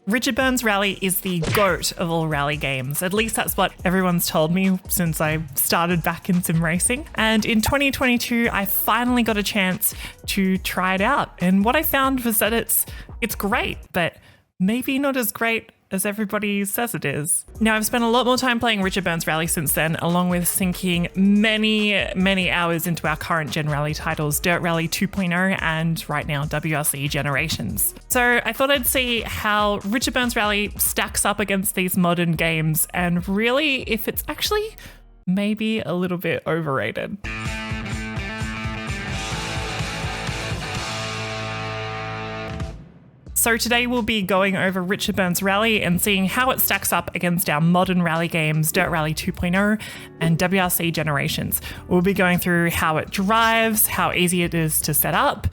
Richard Burns Rally is the GOAT of all rally games. At least that's what everyone's told me since I started back in sim racing. And in 2022, I finally got a chance to try it out. And what I found was that it's great, but maybe not as great as everybody says it is. Now, I've spent a lot more time playing Richard Burns Rally since then, along with sinking many hours into our current Gen Rally titles, Dirt Rally 2.0 and right now WRC Generations. So I thought I'd see how Richard Burns Rally stacks up against these modern games and really if it's actually maybe a little bit overrated. So today we'll be going over Richard Burns Rally and seeing how it stacks up against our modern rally games, Dirt Rally 2.0 and WRC Generations. We'll be going through how it drives, how easy it is to set up,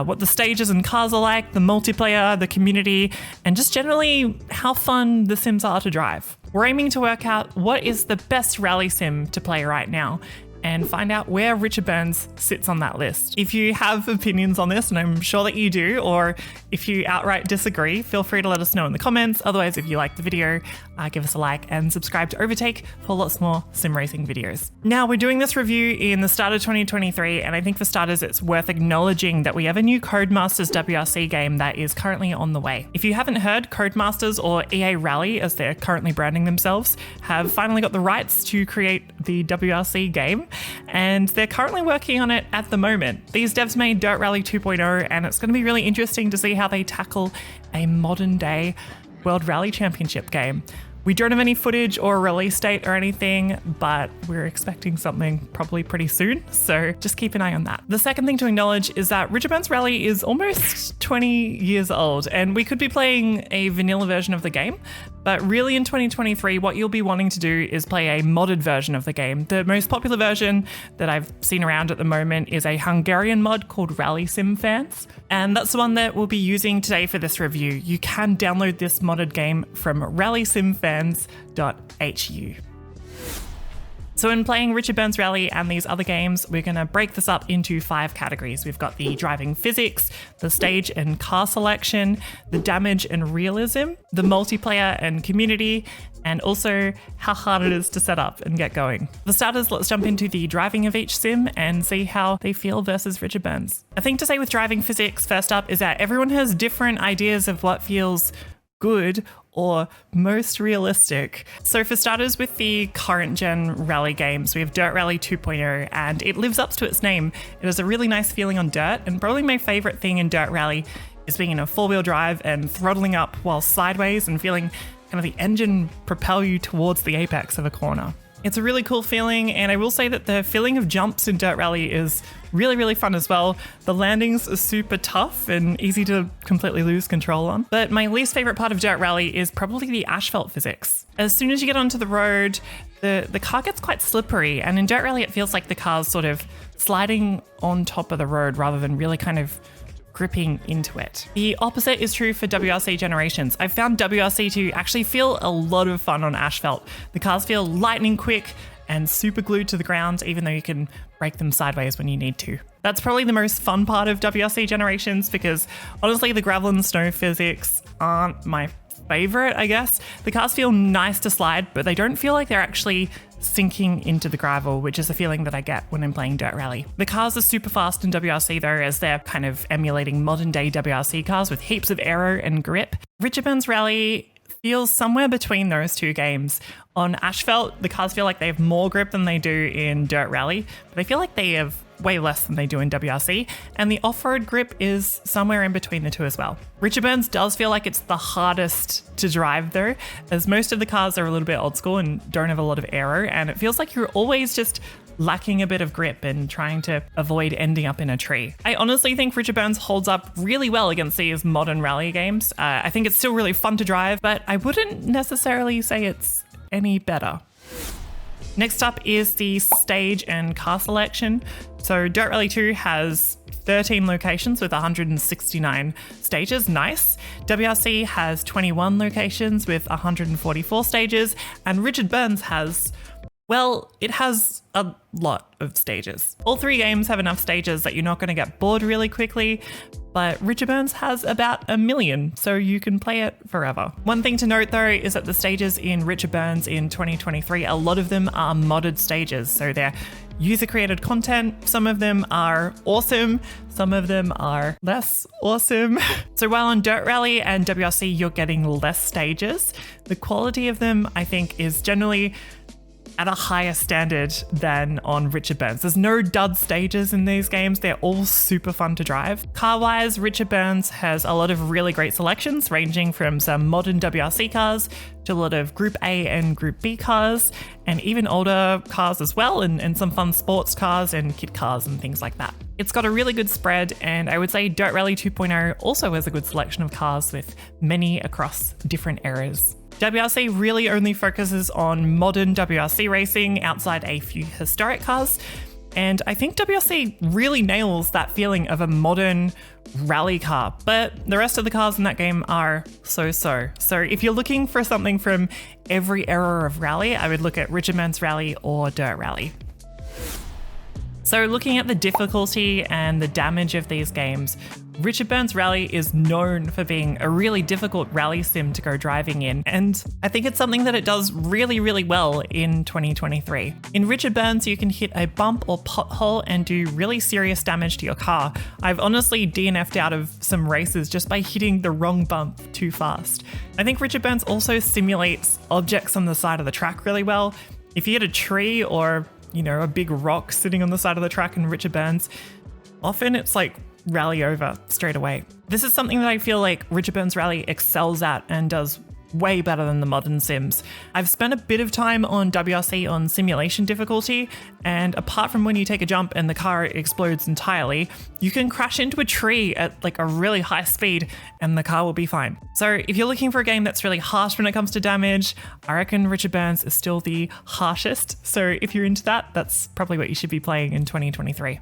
what the stages and cars are like, the multiplayer, the community, and just generally how fun the sims are to drive. We're aiming to work out what is the best rally sim to play right now and find out where Richard Burns sits on that list. If you have opinions on this, and I'm sure that you do, or if you outright disagree, feel free to let us know in the comments. Otherwise, if you like the video, give us a like and subscribe to Overtake for lots more sim racing videos. Now, we're doing this review in the start of 2023, and I think for starters, it's worth acknowledging that we have a new Codemasters WRC game that is currently on the way. If you haven't heard, Codemasters, or EA Rally as they're currently branding themselves, have finally got the rights to create the WRC game, and they're currently working on it at the moment. These devs made Dirt Rally 2.0, and it's going to be really interesting to see how they tackle a modern day World Rally Championship game. We don't have any footage or release date or anything, but we're expecting something probably pretty soon, so just keep an eye on that. The second thing to acknowledge is that Richard Burns Rally is almost 20 years old, and we could be playing a vanilla version of the game, but really in 2023, what you'll be wanting to do is play a modded version of the game. The most popular version that I've seen around at the moment is a Hungarian mod called Rally Sim Fans, and that's the one that we'll be using today for this review. You can download this modded game from rallysimfans.hu. So in playing Richard Burns Rally and these other games, we're going to break this up into 5 categories. We've got the driving physics, the stage and car selection, the damage and realism, the multiplayer and community, and also how hard it is to set up and get going. For starters, let's jump into the driving of each sim and see how they feel versus Richard Burns. A thing to say with driving physics first up is that everyone has different ideas of what feels good or most realistic. So for starters, with the current gen rally games, we have Dirt Rally 2.0, and it lives up to its name. It has a really nice feeling on dirt, and probably my favorite thing in Dirt Rally is being in a 4-wheel drive and throttling up while sideways and feeling kind of the engine propel you towards the apex of a corner. It's a really cool feeling, and I will say that the feeling of jumps in Dirt Rally is really fun as well. The landings are super tough and easy to completely lose control on. But my least favorite part of Dirt Rally is probably the asphalt physics. As soon as you get onto the road, the car gets quite slippery, and in Dirt Rally it feels like the car's sort of sliding on top of the road rather than really kind of gripping into it. The opposite is true for WRC Generations. I've found WRC to actually feel a lot of fun on asphalt. The cars feel lightning quick and super glued to the ground, even though you can break them sideways when you need to. That's probably the most fun part of WRC Generations, because honestly, the gravel and snow physics aren't my favorite, I guess. The cars feel nice to slide, but they don't feel like they're actually sinking into the gravel, which is a feeling that I get when I'm playing Dirt Rally. The cars are super fast in WRC though, as they're kind of emulating modern day WRC cars with heaps of aero and grip. Richard Burns Rally feels somewhere between those two games. On asphalt, the cars feel like they have more grip than they do in Dirt Rally, but I feel like they have way less than they do in WRC, and the off-road grip is somewhere in between the two as well. Richard Burns does feel like it's the hardest to drive though, as most of the cars are a little bit old school and don't have a lot of aero, and it feels like you're always just lacking a bit of grip and trying to avoid ending up in a tree. I honestly think Richard Burns holds up really well against these modern rally games. I think it's still really fun to drive, but I wouldn't necessarily say it's any better. Next up is the stage and car selection. So Dirt Rally 2 has 13 locations with 169 stages. Nice. WRC has 21 locations with 144 stages, and Richard Burns has Well, it has a lot of stages. All 3 games have enough stages that you're not going to get bored really quickly, but Richard Burns has about 1 million, so you can play it forever. One thing to note though is that the stages in Richard Burns in 2023, a lot of them are modded stages, so they're user-created content. Some of them are awesome, some of them are less awesome. So while on Dirt Rally and WRC you're getting less stages, the quality of them I think is generally at a higher standard than on Richard Burns. There's no dud stages in these games. They're all super fun to drive. Car-wise, Richard Burns has a lot of really great selections, ranging from some modern WRC cars to a lot of Group A and Group B cars, and even older cars as well, and some fun sports cars and kit cars and things like that. It's got a really good spread, and I would say Dirt Rally 2.0 also has a good selection of cars with many across different eras. WRC really only focuses on modern WRC racing outside a few historic cars, and I think WRC really nails that feeling of a modern rally car, but the rest of the cars in that game are so-so. So if you're looking for something from every era of rally, I would look at Richard Burns Rally or Dirt Rally. So looking at the difficulty and the damage of these games, Richard Burns Rally is known for being a really difficult rally sim to go driving in, and I think it's something that it does really, really well in 2023. In Richard Burns, you can hit a bump or pothole and do really serious damage to your car. I've honestly DNF'd out of some races just by hitting the wrong bump too fast. I think Richard Burns also simulates objects on the side of the track really well. If you hit a tree or a big rock sitting on the side of the track in Richard Burns, often it's like rally over straight away. This is something that I feel like Richard Burns Rally excels at and does way better than the modern sims. I've spent a bit of time on WRC on simulation difficulty, and apart from when you take a jump and the car explodes entirely, you can crash into a tree at like a really high speed and the car will be fine. So if you're looking for a game that's really harsh when it comes to damage, I reckon Richard Burns is still the harshest. So if you're into that, that's probably what you should be playing in 2023.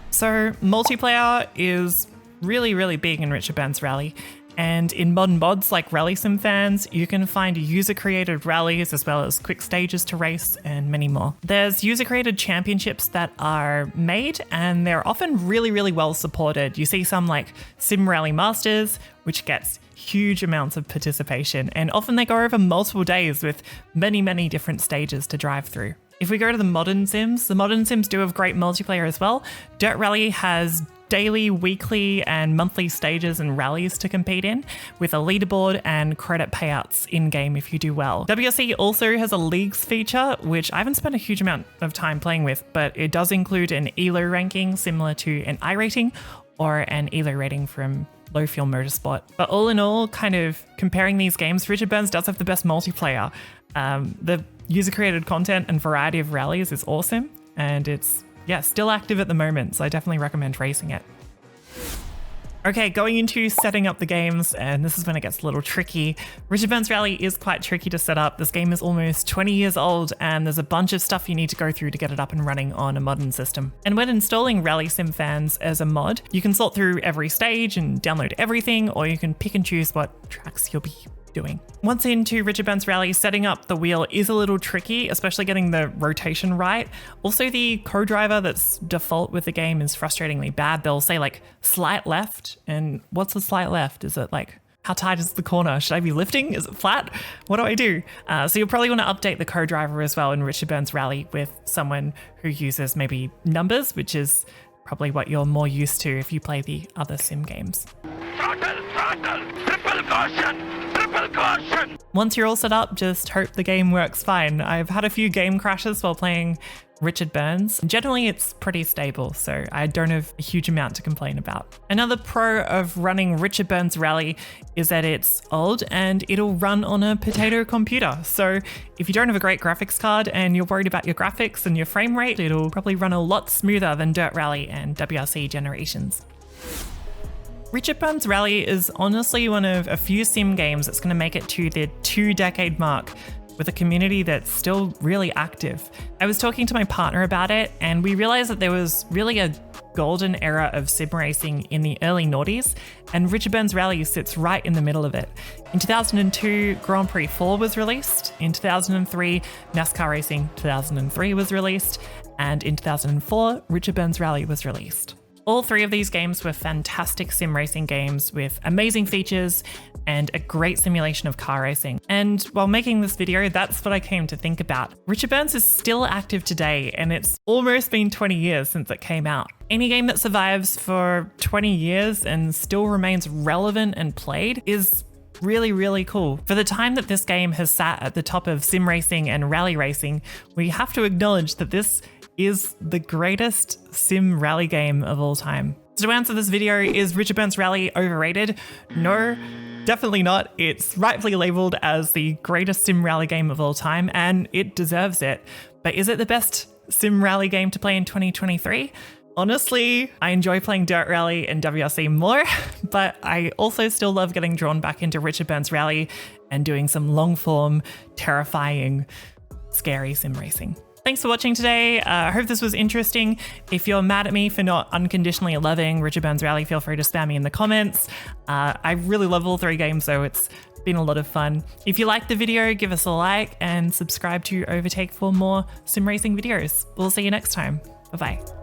So multiplayer is really, really big in Richard Burns Rally. And in modern mods like Rally Sim fans, you can find user-created rallies as well as quick stages to race and many more. There's user-created championships that are made and they're often really, really well supported. You see some like Sim Rally Masters, which gets huge amounts of participation, and often they go over multiple days with many, many different stages to drive through. If we go to the modern sims do have great multiplayer as well. Dirt Rally has daily, weekly, and monthly stages and rallies to compete in, with a leaderboard and credit payouts in-game if you do well. WRC also has a leagues feature, which I haven't spent a huge amount of time playing with, but it does include an ELO ranking similar to an I rating or an ELO rating from Low Fuel Motorsport. But all in all, kind of comparing these games, Richard Burns does have the best multiplayer. The user-created content and variety of rallies is awesome, and it's still active at the moment, so I definitely recommend racing it. Okay, going into setting up the games, and this is when it gets a little tricky. Richard Burns Rally is quite tricky to set up. This game is almost 20 years old, and there's a bunch of stuff you need to go through to get it up and running on a modern system. And when installing Rally Sim Fans as a mod, you can sort through every stage and download everything, or you can pick and choose what tracks you'll be doing. Once into Richard Burns Rally, setting up the wheel is a little tricky, especially getting the rotation right. Also, the co-driver that's default with the game is frustratingly bad. They'll say like slight left, and what's a slight left? Is it like, how tight is the corner? Should I be lifting? Is it flat? What do I do? So you'll probably want to update the co-driver as well in Richard Burns Rally with someone who uses maybe numbers, which is probably what you're more used to if you play the other sim games. Throttle, triple caution! Caution. Once you're all set up, just hope the game works fine. I've had a few game crashes while playing Richard Burns. Generally, it's pretty stable, so I don't have a huge amount to complain about. Another pro of running Richard Burns Rally is that it's old and it'll run on a potato computer. So if you don't have a great graphics card and you're worried about your graphics and your frame rate, it'll probably run a lot smoother than Dirt Rally and WRC Generations. Richard Burns Rally is honestly one of a few sim games that's going to make it to the 2-decade mark with a community that's still really active. I was talking to my partner about it, and we realized that there was really a golden era of sim racing in the early noughties, and Richard Burns Rally sits right in the middle of it. In 2002, Grand Prix 4 was released. In 2003, NASCAR Racing 2003 was released. And in 2004, Richard Burns Rally was released. All three of these games were fantastic sim racing games with amazing features and a great simulation of car racing. And while making this video, that's what I came to think about. Richard Burns is still active today, and it's almost been 20 years since it came out. Any game that survives for 20 years and still remains relevant and played is really, really cool. For the time that this game has sat at the top of sim racing and rally racing, we have to acknowledge that this is the greatest sim rally game of all time. So to answer this video, is Richard Burns Rally overrated? No, definitely not. It's rightfully labeled as the greatest sim rally game of all time, and it deserves it. But is it the best sim rally game to play in 2023? Honestly, I enjoy playing Dirt Rally and WRC more, but I also still love getting drawn back into Richard Burns Rally and doing some long form, terrifying, scary sim racing. Thanks for watching today. I hope this was interesting. If you're mad at me for not unconditionally loving Richard Burns Rally, feel free to spam me in the comments. I really love all three games, so it's been a lot of fun. If you liked the video, give us a like and subscribe to Overtake for more sim racing videos. We'll see you next time. Bye-bye.